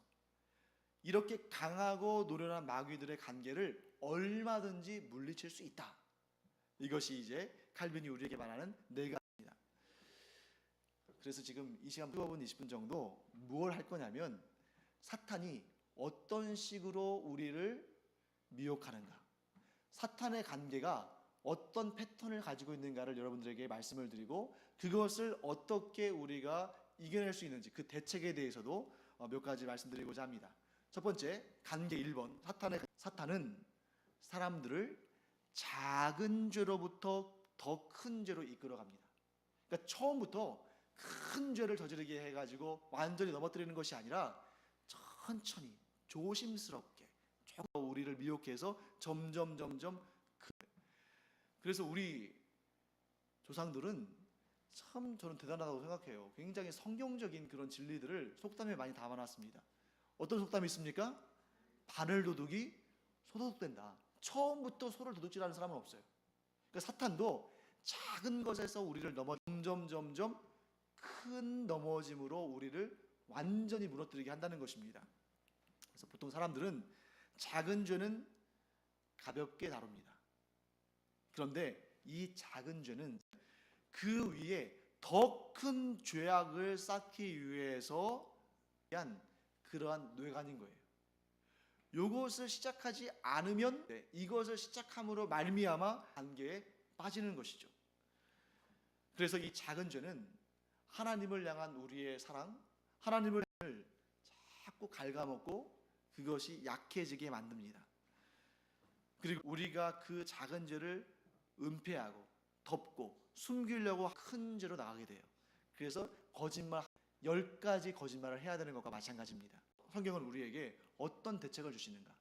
이렇게 강하고 노련한 마귀들의 간계를 얼마든지 물리칠 수 있다. 이것이 이제 칼빈이 우리에게 말하는 네 가지입니다. 그래서 지금 이 시간 15분, 20분 정도 무엇을 할 거냐면 사탄이 어떤 식으로 우리를 미혹하는가, 사탄의 관계가 어떤 패턴을 가지고 있는가를 여러분들에게 말씀을 드리고 그것을 어떻게 우리가 이겨낼 수 있는지 그 대책에 대해서도 몇 가지 말씀드리고자 합니다. 첫 번째, 관계 1번. 사탄은 사람들을 작은 죄로부터 더 큰 죄로 이끌어갑니다. 그러니까 처음부터 큰 죄를 저지르게 해가지고 완전히 넘어뜨리는 것이 아니라 천천히 조심스럽게 우리를 미혹해서 점점 그래서 우리 조상들은 참 저는 대단하다고 생각해요. 굉장히 성경적인 그런 진리들을 속담에 많이 담아놨습니다. 어떤 속담이 있습니까? 바늘 도둑이 소도둑된다. 처음부터 소를 도둑질하는 사람은 없어요. 그러니까 사탄도 작은 것에서 우리를 점점 큰 넘어짐으로 우리를 완전히 무너뜨리게 한다는 것입니다. 그래서 보통 사람들은 작은 죄는 가볍게 다룹니다. 그런데 이 작은 죄는 그 위에 더 큰 죄악을 쌓기 위해서 위한 그러한 뇌관인 거예요. 이것을 시작하지 않으면 이것을 시작함으로 말미암아 관계에 빠지는 것이죠. 그래서 이 작은 죄는 하나님을 향한 우리의 사랑, 하나님을 자꾸 갉아먹고 그것이 약해지게 만듭니다. 그리고 우리가 그 작은 죄를 은폐하고 덮고 숨기려고 큰 죄로 나가게 돼요. 그래서 거짓말 10가지 거짓말을 해야 되는 것과 마찬가지입니다. 성경은 우리에게 어떤 대책을 주시는가?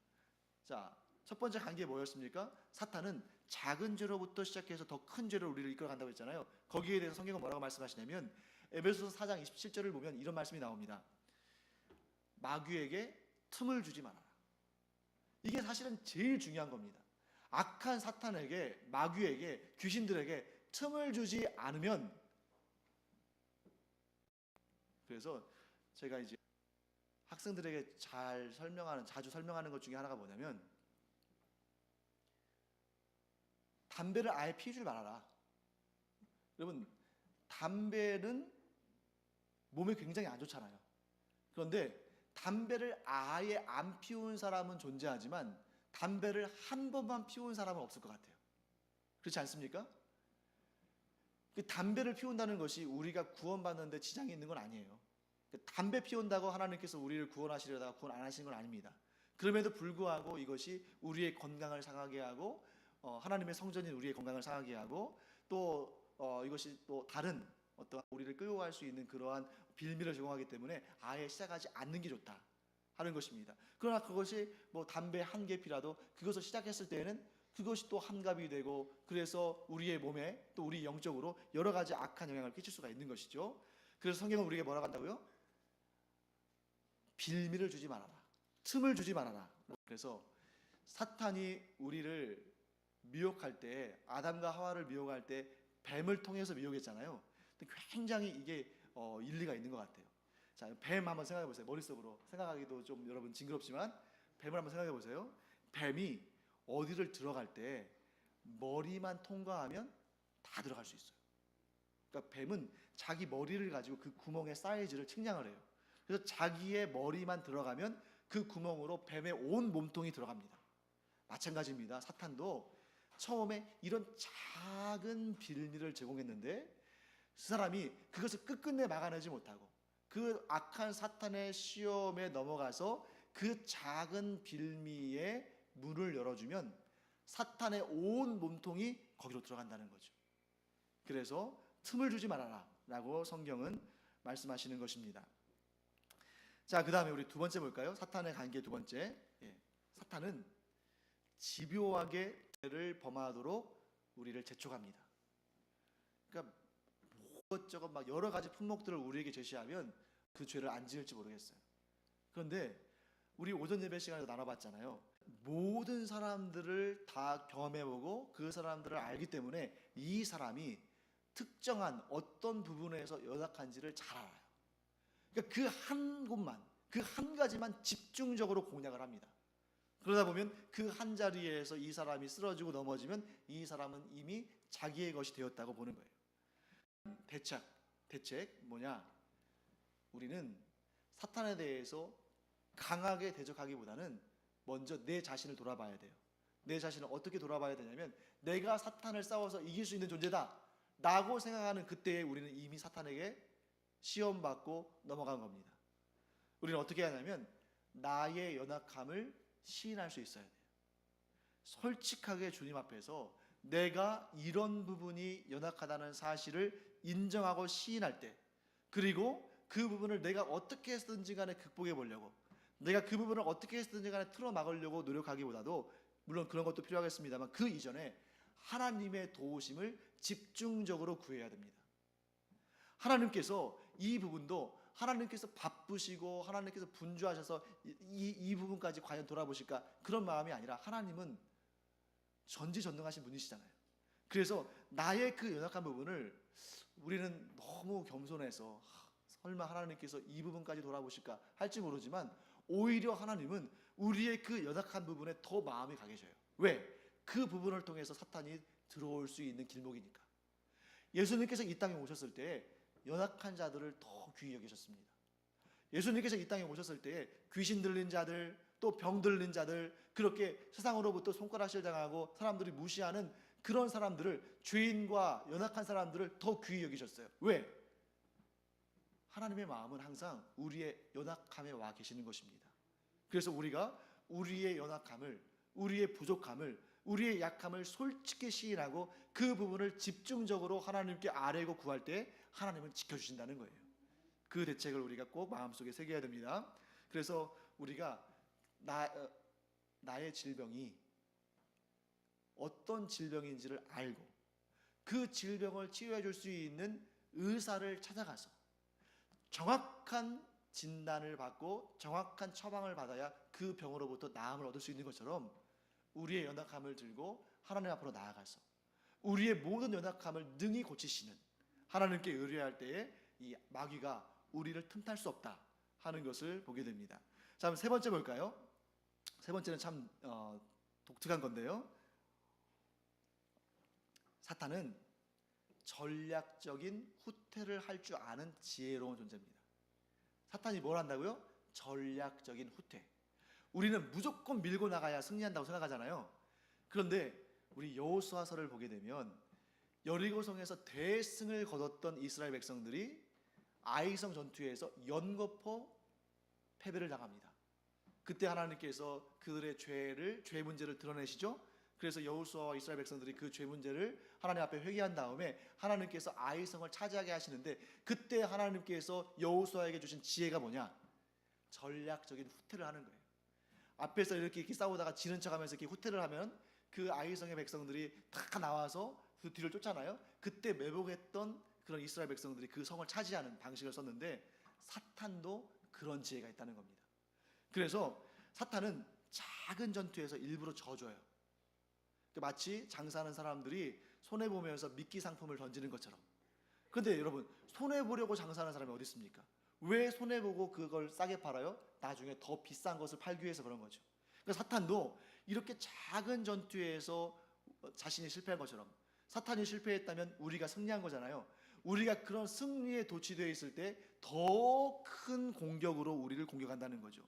자, 첫 번째 관계 뭐였습니까? 사탄은 작은 죄로부터 시작해서 더 큰 죄로 우리를 이끌어간다고 했잖아요. 거기에 대해서 성경은 뭐라고 말씀하시냐면 에베소서 4장 27절을 보면 이런 말씀이 나옵니다. 마귀에게 틈을 주지 말아라. 이게 사실은 제일 중요한 겁니다. 악한 사탄에게, 마귀에게, 귀신들에게 틈을 주지 않으면, 그래서 제가 이제 학생들에게 자주 설명하는 것 중에 하나가 뭐냐면 담배를 아예 피우지 말아라. 여러분, 담배는 몸에 굉장히 안 좋잖아요. 그런데 담배를 아예 안 피운 사람은 존재하지만 담배를 한 번만 피운 사람은 없을 것 같아요. 그렇지 않습니까? 그 담배를 피운다는 것이 우리가 구원받는데 지장이 있는 건 아니에요. 담배 피운다고 하나님께서 우리를 구원하시려다가 구원 안 하시는 건 아닙니다. 그럼에도 불구하고 이것이 우리의 건강을 상하게 하고 하나님의 성전인 우리의 건강을 상하게 하고 또 이것이 또 다른 어떤 우리를 끌고 갈 수 있는 그러한 빌미를 제공하기 때문에 아예 시작하지 않는 게 좋다 하는 것입니다. 그러나 그것이 뭐 담배 한 개피라도 그것을 시작했을 때에는 그것이 또 함갑이 되고 그래서 우리의 몸에 또 우리 영적으로 여러 가지 악한 영향을 끼칠 수가 있는 것이죠. 그래서 성경은 우리에게 뭐라고 한다고요? 빌미를 주지 말아라. 틈을 주지 말아라. 그래서 사탄이 우리를 미혹할 때, 아담과 하와를 미혹할 때 뱀을 통해서 미혹했잖아요. 굉장히 이게 일리가 있는 것 같아요. 자, 뱀 한번 생각해 보세요. 머릿속으로 생각하기도 좀 여러분 징그럽지만 뱀을 한번 생각해 보세요. 뱀이 어디를 들어갈 때 머리만 통과하면 다 들어갈 수 있어요. 그러니까 뱀은 자기 머리를 가지고 그 구멍의 사이즈를 측량을 해요. 그래서 자기의 머리만 들어가면 그 구멍으로 뱀의 온 몸통이 들어갑니다. 마찬가지입니다. 사탄도 처음에 이런 작은 빌미를 제공했는데 그 사람이 그것을 끝끝내 막아내지 못하고 그 악한 사탄의 시험에 넘어가서 그 작은 빌미에 문을 열어주면 사탄의 온 몸통이 거기로 들어간다는 거죠. 그래서 틈을 주지 말아라 라고 성경은 말씀하시는 것입니다. 자, 그 다음에 우리 두 번째 볼까요? 사탄의 관계 두 번째. 사탄은 집요하게 죄를 범하도록 우리를 재촉합니다. 그러니까 이것저것 막 여러 가지 품목들을 우리에게 제시하면 그 죄를 안 지을지 모르겠어요. 그런데 우리 오전 예배 시간에도 나눠봤잖아요. 모든 사람들을 다 경험해보고 그 사람들을 알기 때문에 이 사람이 특정한 어떤 부분에서 연약한지를 잘 알아요. 그러니까 그 한 곳만, 그 한 가지만 집중적으로 공략을 합니다. 그러다 보면 그 한 자리에서 이 사람이 쓰러지고 넘어지면 이 사람은 이미 자기의 것이 되었다고 보는 거예요. 대책 뭐냐? 우리는 사탄에 대해서 강하게 대적하기보다는 먼저 내 자신을 돌아봐야 돼요. 내 자신을 어떻게 돌아봐야 되냐면 내가 사탄을 싸워서 이길 수 있는 존재다 라고 생각하는 그때에 우리는 이미 사탄에게 시험받고 넘어간 겁니다. 우리는 어떻게 하냐면 나의 연약함을 시인할 수 있어야 돼요. 솔직하게 주님 앞에서 내가 이런 부분이 연약하다는 사실을 인정하고 시인할 때, 그리고 그 부분을 내가 어떻게 해서든지 간에 극복해 보려고, 내가 그 부분을 어떻게 해서든지 간에 틀어막으려고 노력하기보다도 물론 그런 것도 필요하겠습니다만 그 이전에 하나님의 도우심을 집중적으로 구해야 됩니다. 하나님께서 이 부분도 하나님께서 바쁘시고 하나님께서 분주하셔서 이 부분까지 과연 돌아보실까 그런 마음이 아니라 하나님은 전지전능하신 분이시잖아요. 그래서 나의 그 연약한 부분을 우리는 너무 겸손해서 설마 하나님께서 이 부분까지 돌아보실까 할지 모르지만 오히려 하나님은 우리의 그 연약한 부분에 더 마음이 강해져요. 왜? 그 부분을 통해서 사탄이 들어올 수 있는 길목이니까. 예수님께서 이 땅에 오셨을 때 연약한 자들을 더 귀히 여기셨습니다. 예수님께서 이 땅에 오셨을 때 귀신 들린 자들, 또 병 들린 자들, 그렇게 세상으로부터 손가락질 당하고 사람들이 무시하는 그런 사람들을, 죄인과 연약한 사람들을 더 귀히 여기셨어요. 왜? 하나님의 마음은 항상 우리의 연약함에 와 계시는 것입니다. 그래서 우리가 우리의 연약함을, 우리의 부족함을, 우리의 약함을 솔직히 시인하고 그 부분을 집중적으로 하나님께 아뢰고 구할 때 하나님은 지켜주신다는 거예요. 그 대책을 우리가 꼭 마음속에 새겨야 됩니다. 그래서 우리가 나의 질병이 어떤 질병인지를 알고 그 질병을 치유해 줄 수 있는 의사를 찾아가서 정확한 진단을 받고 정확한 처방을 받아야 그 병으로부터 나음을 얻을 수 있는 것처럼 우리의 연약함을 들고 하나님 앞으로 나아가서 우리의 모든 연약함을 능히 고치시는 하나님께 의뢰할 때에 이 마귀가 우리를 틈탈 수 없다 하는 것을 보게 됩니다. 자, 그럼 세 번째 볼까요? 세 번째는 참 독특한 건데요. 사탄은 전략적인 후퇴를 할 줄 아는 지혜로운 존재입니다. 사탄이 뭘 한다고요? 전략적인 후퇴. 우리는 무조건 밀고 나가야 승리한다고 생각하잖아요. 그런데 우리 여호수아서를 보게 되면 여리고성에서 대승을 거뒀던 이스라엘 백성들이 아이성 전투에서 연거푸 패배를 당합니다. 그때 하나님께서 그들의 죄 문제를 드러내시죠. 그래서 여호수아와 이스라엘 백성들이 그 죄 문제를 하나님 앞에 회개한 다음에 하나님께서 아이성을 차지하게 하시는데 그때 하나님께서 여호수아에게 주신 지혜가 뭐냐? 전략적인 후퇴를 하는 거예요. 앞에서 이렇게 싸우다가 지는 척하면서 이렇게 후퇴를 하면 그 아이성의 백성들이 다 나와서 그 뒤를 쫓잖아요. 그때 매복했던 그런 이스라엘 백성들이 그 성을 차지하는 방식을 썼는데 사탄도 그런 지혜가 있다는 겁니다. 그래서 사탄은 작은 전투에서 일부러 져줘요. 마치 장사하는 사람들이 손해보면서 미끼 상품을 던지는 것처럼. 그런데 여러분, 손해보려고 장사하는 사람이 어디 있습니까? 왜 손해보고 그걸 싸게 팔아요? 나중에 더 비싼 것을 팔기 위해서 그런 거죠. 그러니까 사탄도 이렇게 작은 전투에서 자신이 실패한 것처럼, 사탄이 실패했다면 우리가 승리한 거잖아요. 우리가 그런 승리에 도취되어 있을 때 더 큰 공격으로 우리를 공격한다는 거죠.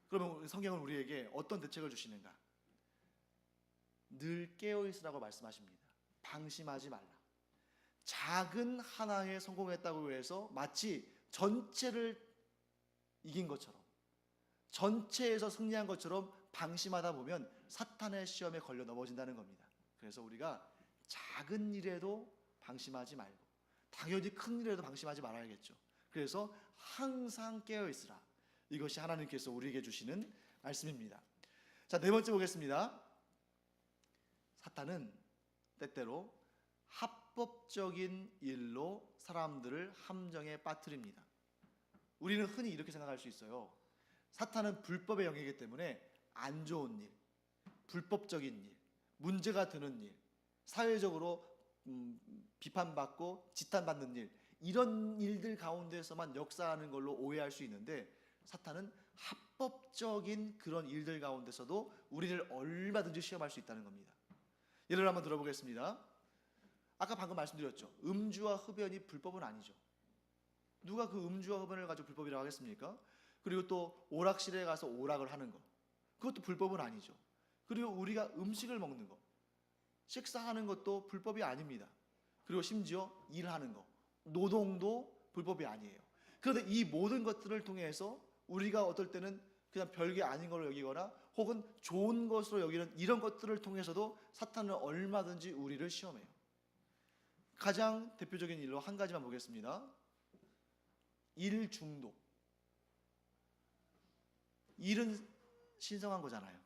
그러면 성경은 우리에게 어떤 대책을 주시는가? 늘 깨어있으라고 말씀하십니다. 방심하지 말라. 작은 하나에 성공했다고 해서 마치 전체를 이긴 것처럼, 전체에서 승리한 것처럼 방심하다 보면 사탄의 시험에 걸려 넘어진다는 겁니다. 그래서 우리가 작은 일에도 방심하지 말고 당연히 큰 일에도 방심하지 말아야겠죠. 그래서 항상 깨어있으라. 이것이 하나님께서 우리에게 주시는 말씀입니다. 자, 네 번째 보겠습니다. 사탄은 때때로 합법적인 일로 사람들을 함정에 빠뜨립니다. 우리는 흔히 이렇게 생각할 수 있어요. 사탄은 불법의 영이기 때문에 안 좋은 일, 불법적인 일, 문제가 되는 일, 사회적으로 비판받고 지탄받는 일, 이런 일들 가운데서만 역사하는 걸로 오해할 수 있는데 사탄은 합법적인 그런 일들 가운데서도 우리를 얼마든지 시험할 수 있다는 겁니다. 예를 한번 들어보겠습니다. 아까 방금 말씀드렸죠. 음주와 흡연이 불법은 아니죠. 누가 그 음주와 흡연을 가지고 불법이라고 하겠습니까? 그리고 또 오락실에 가서 오락을 하는 거, 그것도 불법은 아니죠. 그리고 우리가 음식을 먹는 거, 식사하는 것도 불법이 아닙니다. 그리고 심지어 일하는 거, 노동도 불법이 아니에요. 그런데 이 모든 것들을 통해서 우리가 어떨 때는 그냥 별게 아닌 걸로 여기거나 혹은 좋은 것으로 여기는 이런 것들을 통해서도 사탄은 얼마든지 우리를 시험해요. 가장 대표적인 일로 한 가지만 보겠습니다. 일 중독. 일은 신성한 거잖아요.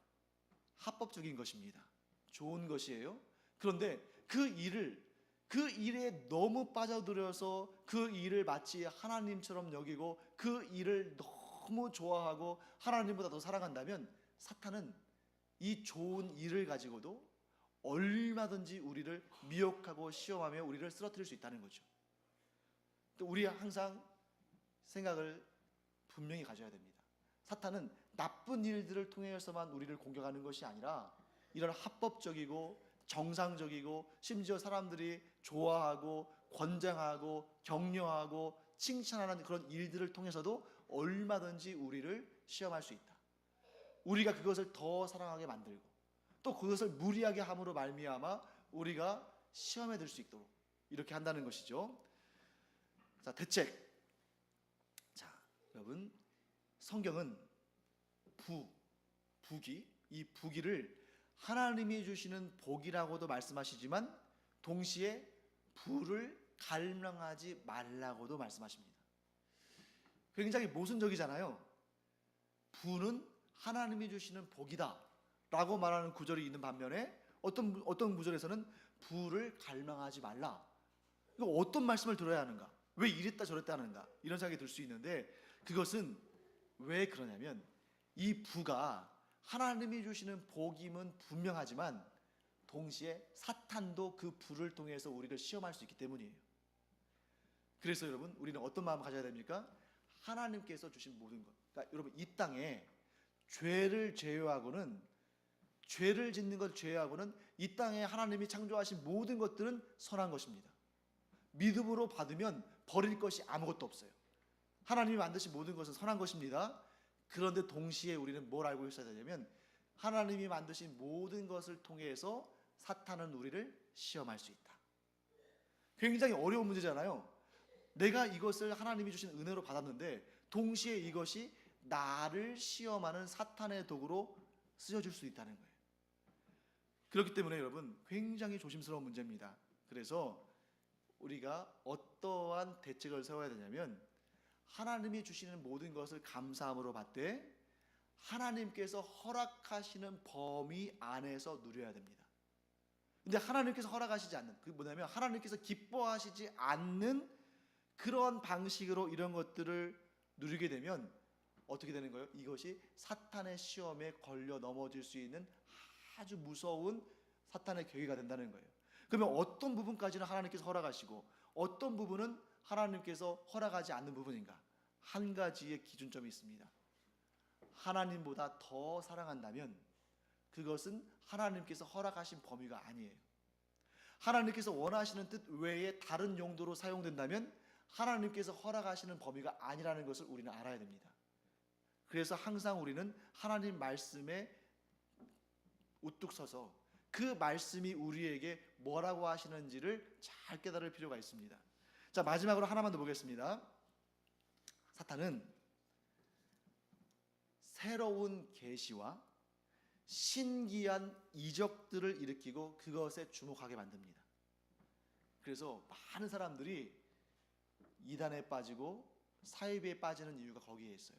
합법적인 것입니다. 좋은 것이에요. 그런데 그 일에 너무 빠져들어서 그 일을 마치 하나님처럼 여기고 그 일을 너무 좋아하고 하나님보다 더 사랑한다면 사탄은 이 좋은 일을 가지고도 얼마든지 우리를 미혹하고 시험하며 우리를 쓰러뜨릴 수 있다는 거죠. 또 우리 항상 생각을 분명히 가져야 됩니다. 사탄은 나쁜 일들을 통해서만 우리를 공격하는 것이 아니라 이런 합법적이고 정상적이고 심지어 사람들이 좋아하고 권장하고 격려하고 칭찬하는 그런 일들을 통해서도 얼마든지 우리를 시험할 수 있다. 우리가 그것을 더 사랑하게 만들고 또 그것을 무리하게 함으로 말미암아 우리가 시험에 들 수 있도록 이렇게 한다는 것이죠. 자, 대책. 자, 여러분, 성경은 이 부귀를 하나님이 주시는 복이라고도 말씀하시지만 동시에 부를 갈망하지 말라고도 말씀하십니다. 굉장히 모순적이잖아요. 부는 하나님이 주시는 복이다 라고 말하는 구절이 있는 반면에 어떤 구절에서는 부를 갈망하지 말라. 이거 어떤 말씀을 들어야 하는가? 왜 이랬다 저랬다 하는가? 이런 생각이 들 수 있는데 그것은 왜 그러냐면 이 부가 하나님이 주시는 복임은 분명하지만 동시에 사탄도 그 부를 통해서 우리를 시험할 수 있기 때문이에요. 그래서 여러분 우리는 어떤 마음을 가져야 됩니까? 하나님께서 주신 모든 것. 그러니까 여러분 이 땅에 죄를 짓는 것 제외하고는 이 땅에 하나님이 창조하신 모든 것들은 선한 것입니다. 믿음으로 받으면 버릴 것이 아무것도 없어요. 하나님이 만드신 모든 것은 선한 것입니다. 그런데 동시에 우리는 뭘 알고 있어야 되냐면 하나님이 만드신 모든 것을 통해서 사탄은 우리를 시험할 수 있다. 굉장히 어려운 문제잖아요. 내가 이것을 하나님이 주신 은혜로 받았는데 동시에 이것이 나를 시험하는 사탄의 도구로 쓰여질 수 있다는 거예요. 그렇기 때문에 여러분 굉장히 조심스러운 문제입니다. 그래서 우리가 어떠한 대책을 세워야 되냐면 하나님이 주시는 모든 것을 감사함으로 받되 하나님께서 허락하시는 범위 안에서 누려야 됩니다. 근데 하나님께서 허락하시지 않는, 그게 뭐냐면 하나님께서 기뻐하시지 않는 그런 방식으로 이런 것들을 누리게 되면 어떻게 되는 거예요? 이것이 사탄의 시험에 걸려 넘어질 수 있는 아주 무서운 사탄의 계기가 된다는 거예요. 그러면 어떤 부분까지는 하나님께서 허락하시고 어떤 부분은 하나님께서 허락하지 않는 부분인가? 한 가지의 기준점이 있습니다. 하나님보다 더 사랑한다면 그것은 하나님께서 허락하신 범위가 아니에요. 하나님께서 원하시는 뜻 외에 다른 용도로 사용된다면 하나님께서 허락하시는 범위가 아니라는 것을 우리는 알아야 됩니다. 그래서 항상 우리는 하나님 말씀에 우뚝 서서 그 말씀이 우리에게 뭐라고 하시는지를 잘 깨달을 필요가 있습니다. 자, 마지막으로 하나만 더 보겠습니다. 사탄은 새로운 계시와 신기한 이적들을 일으키고 그것에 주목하게 만듭니다. 그래서 많은 사람들이 이단에 빠지고 사이비에 빠지는 이유가 거기에 있어요.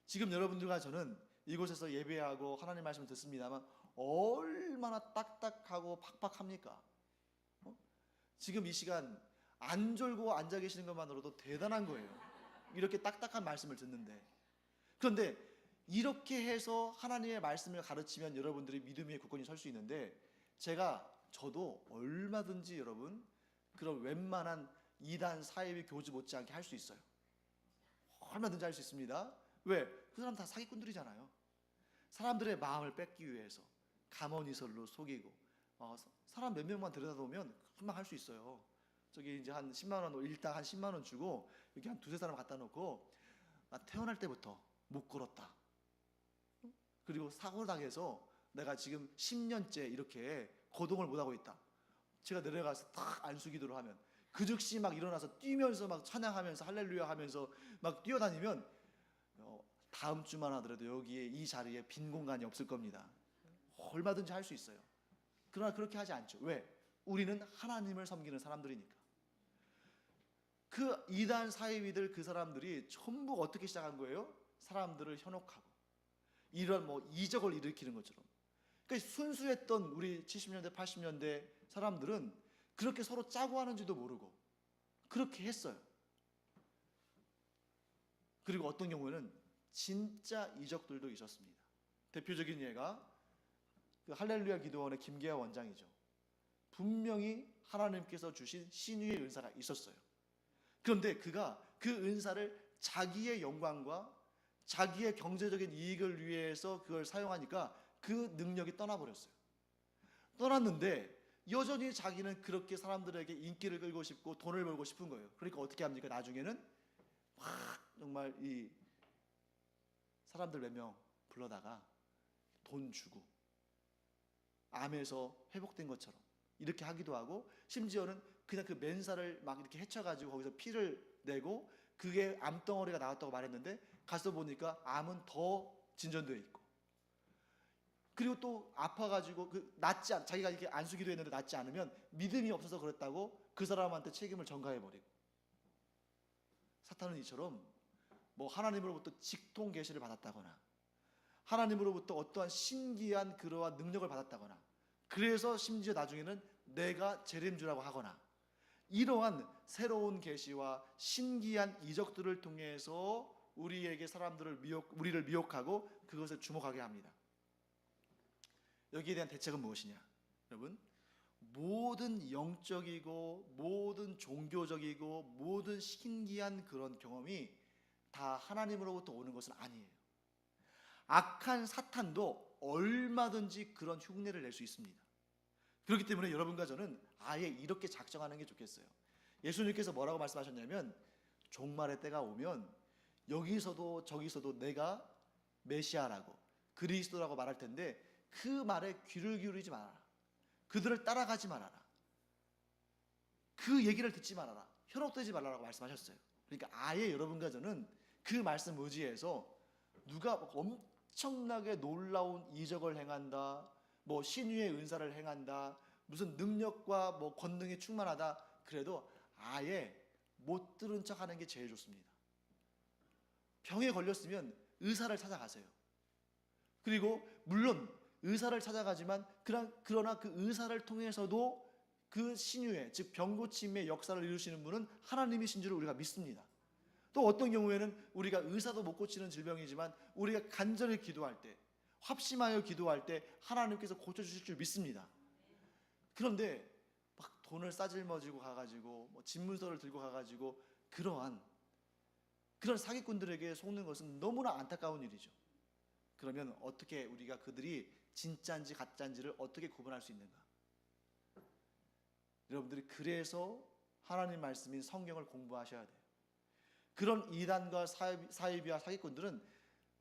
지금 여러분들과 저는 이곳에서 예배하고 하나님 말씀을 듣습니다만 얼마나 딱딱하고 팍팍합니까? 지금 이 시간 안 졸고 앉아 계시는 것만으로도 대단한 거예요. 이렇게 딱딱한 말씀을 듣는데. 그런데 이렇게 해서 하나님의 말씀을 가르치면 여러분들이 믿음 위에 굳건히 설 수 있는데 저도 얼마든지 여러분 그런 웬만한 이단 사이비 교주 못지않게 할 수 있어요. 얼마든지 할 수 있습니다. 왜? 그 사람 다 사기꾼들이잖아요. 사람들의 마음을 뺏기 위해서 감언이설로 속이고 사람 몇 명만 들여다보면 금방 할 수 있어요. 저기 이제 한 10만 원 일당 한 10만 원 주고 여기 한 두세 사람 갖다 놓고 나 태어날 때부터 못 걸었다. 그리고 사고를 당해서 내가 지금 10년째 이렇게 거동을 못 하고 있다. 제가 내려가서 탁 안수기도를 하면 그 즉시 막 일어나서 뛰면서 막 찬양하면서 할렐루야 하면서 막 뛰어다니면 다음 주만 하더라도 여기에 이 자리에 빈 공간이 없을 겁니다. 얼마든지 할 수 있어요. 그러나 그렇게 하지 않죠. 왜? 우리는 하나님을 섬기는 사람들이니까. 그 이단 사이비들 그 사람들이 전부 어떻게 시작한 거예요? 사람들을 현혹하고 이런 뭐 이적을 일으키는 것처럼. 그러니까 순수했던 우리 70년대 80년대 사람들은 그렇게 서로 짜고 하는지도 모르고 그렇게 했어요. 그리고 어떤 경우에는 진짜 이적들도 있었습니다. 대표적인 예가 그 할렐루야 기도원의 김계하 원장이죠. 분명히 하나님께서 주신 신유의 은사가 있었어요. 그런데 그가 그 은사를 자기의 영광과 자기의 경제적인 이익을 위해서 그걸 사용하니까 그 능력이 떠나버렸어요. 떠났는데 여전히 자기는 그렇게 사람들에게 인기를 끌고 싶고 돈을 벌고 싶은 거예요. 그러니까 어떻게 합니까? 나중에는 막 정말 이 사람들 몇 명 불러다가 돈 주고 암에서 회복된 것처럼 이렇게 하기도 하고, 심지어는 그냥 그 맨살을 막 이렇게 헤쳐가지고 거기서 피를 내고 그게 암덩어리가 나왔다고 말했는데 가서 보니까 암은 더 진전되어 있고, 그리고 또 아파가지고 자기가 이렇게 안수기도 했는데 낫지 않으면 믿음이 없어서 그랬다고 그 사람한테 책임을 전가해버리고, 사탄은 이처럼 뭐 하나님으로부터 직통 계시를 받았다거나 하나님으로부터 어떠한 신기한 그러한 능력을 받았다거나, 그래서 심지어 나중에는 내가 재림주라고 하거나, 이러한 새로운 계시와 신기한 이적들을 통해서 우리에게 우리를 미혹하고 그것에 주목하게 합니다. 여기에 대한 대책은 무엇이냐? 여러분, 모든 영적이고 모든 종교적이고 모든 신기한 그런 경험이 다 하나님으로부터 오는 것은 아니에요. 악한 사탄도 얼마든지 그런 흉내를 낼 수 있습니다. 그렇기 때문에 여러분과 저는 아예 이렇게 작정하는 게 좋겠어요. 예수님께서 뭐라고 말씀하셨냐면, 종말의 때가 오면 여기서도 저기서도 내가 메시아라고 그리스도라고 말할 텐데 그 말에 귀를 기울이지 말아라. 그들을 따라가지 말아라. 그 얘기를 듣지 말아라. 현혹되지 말라라고 말씀하셨어요. 그러니까 아예 여러분과 저는 그 말씀 의지해서 누가 엄청나게 놀라운 이적을 행한다, 뭐 신유의 은사를 행한다, 무슨 능력과 뭐 권능이 충만하다, 그래도 아예 못 들은 척 하는 게 제일 좋습니다. 병에 걸렸으면 의사를 찾아가세요. 그리고 물론 의사를 찾아가지만 그러나 그 의사를 통해서도 그 신유의, 즉 병고침의 역사를 이루시는 분은 하나님이신 줄 우리가 믿습니다. 또 어떤 경우에는 우리가 의사도 못 고치는 질병이지만 우리가 간절히 기도할 때, 합심하여 기도할 때 하나님께서 고쳐주실 줄 믿습니다. 그런데 막 돈을 싸질머지고 가가지고 뭐 집문서를 들고 가가지고 그런 사기꾼들에게 속는 것은 너무나 안타까운 일이죠. 그러면 어떻게 우리가 그들이 진짜인지 가짜인지를 어떻게 구분할 수 있는가? 여러분들이 그래서 하나님 말씀인 성경을 공부하셔야 돼요. 그런 이단과 사이비와 사기꾼들은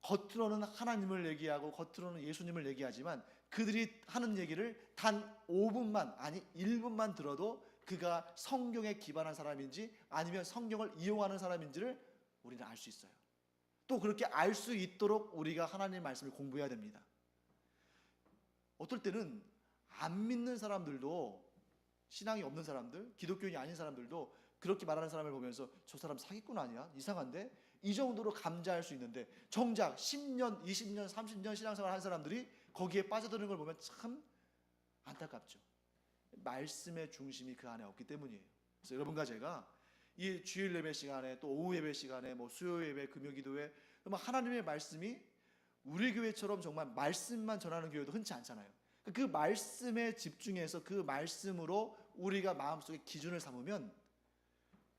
겉으로는 하나님을 얘기하고 겉으로는 예수님을 얘기하지만 그들이 하는 얘기를 단 5분만 아니 1분만 들어도 그가 성경에 기반한 사람인지 아니면 성경을 이용하는 사람인지를 우리는 알 수 있어요. 또 그렇게 알 수 있도록 우리가 하나님의 말씀을 공부해야 됩니다. 어떨 때는 안 믿는 사람들도, 신앙이 없는 사람들, 기독교인이 아닌 사람들도 그렇게 말하는 사람을 보면서 저 사람 사기꾼 아니야? 이상한데? 이 정도로 감자할 수 있는데 정작 10년, 20년, 30년 신앙생활 한 사람들이 거기에 빠져드는 걸 보면 참 안타깝죠. 말씀의 중심이 그 안에 없기 때문이에요. 그래서 여러분과 제가 이 주일 예배 시간에 또 오후 예배 시간에 뭐 수요 예배, 금요 기도회, 하나님의 말씀이 우리 교회처럼 정말 말씀만 전하는 교회도 흔치 않잖아요. 그 말씀에 집중해서 그 말씀으로 우리가 마음속에 기준을 삼으면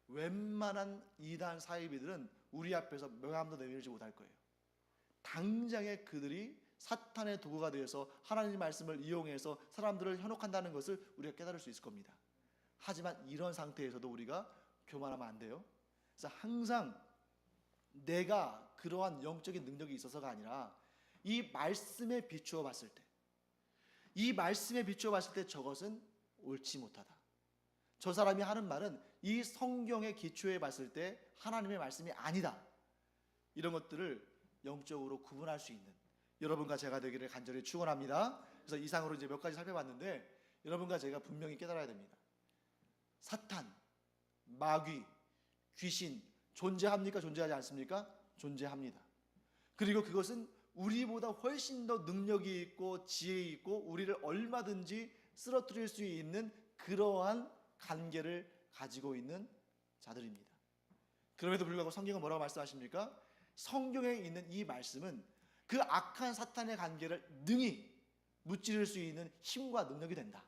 웬만한 이단 사이비들은 우리 앞에서 명함도 내밀지 못할 거예요. 당장에 그들이 사탄의 도구가 되어서 하나님의 말씀을 이용해서 사람들을 현혹한다는 것을 우리가 깨달을 수 있을 겁니다. 하지만 이런 상태에서도 우리가 교만하면 안 돼요. 그래서 항상 내가 그러한 영적인 능력이 있어서가 아니라 이 말씀에 비추어 봤을 때 저것은 옳지 못하다. 저 사람이 하는 말은 이 성경의 기초에 봤을 때 하나님의 말씀이 아니다. 이런 것들을 영적으로 구분할 수 있는 여러분과 제가 되기를 간절히 축원합니다. 그래서 이상으로 이제 몇 가지 살펴봤는데 여러분과 제가 분명히 깨달아야 됩니다. 사탄, 마귀, 귀신 존재합니까? 존재하지 않습니까? 존재합니다. 그리고 그것은 우리보다 훨씬 더 능력이 있고 지혜 있고 우리를 얼마든지 쓰러뜨릴 수 있는 그러한 관계를 가지고 있는 자들입니다. 그럼에도 불구하고 성경은 뭐라고 말씀하십니까? 성경에 있는 이 말씀은 그 악한 사탄의 관계를 능히 무찌를 수 있는 힘과 능력이 된다.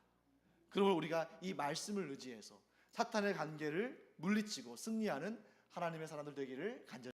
그러므로 우리가 이 말씀을 의지해서 사탄의 관계를 물리치고 승리하는 하나님의 사람들 되기를 간절히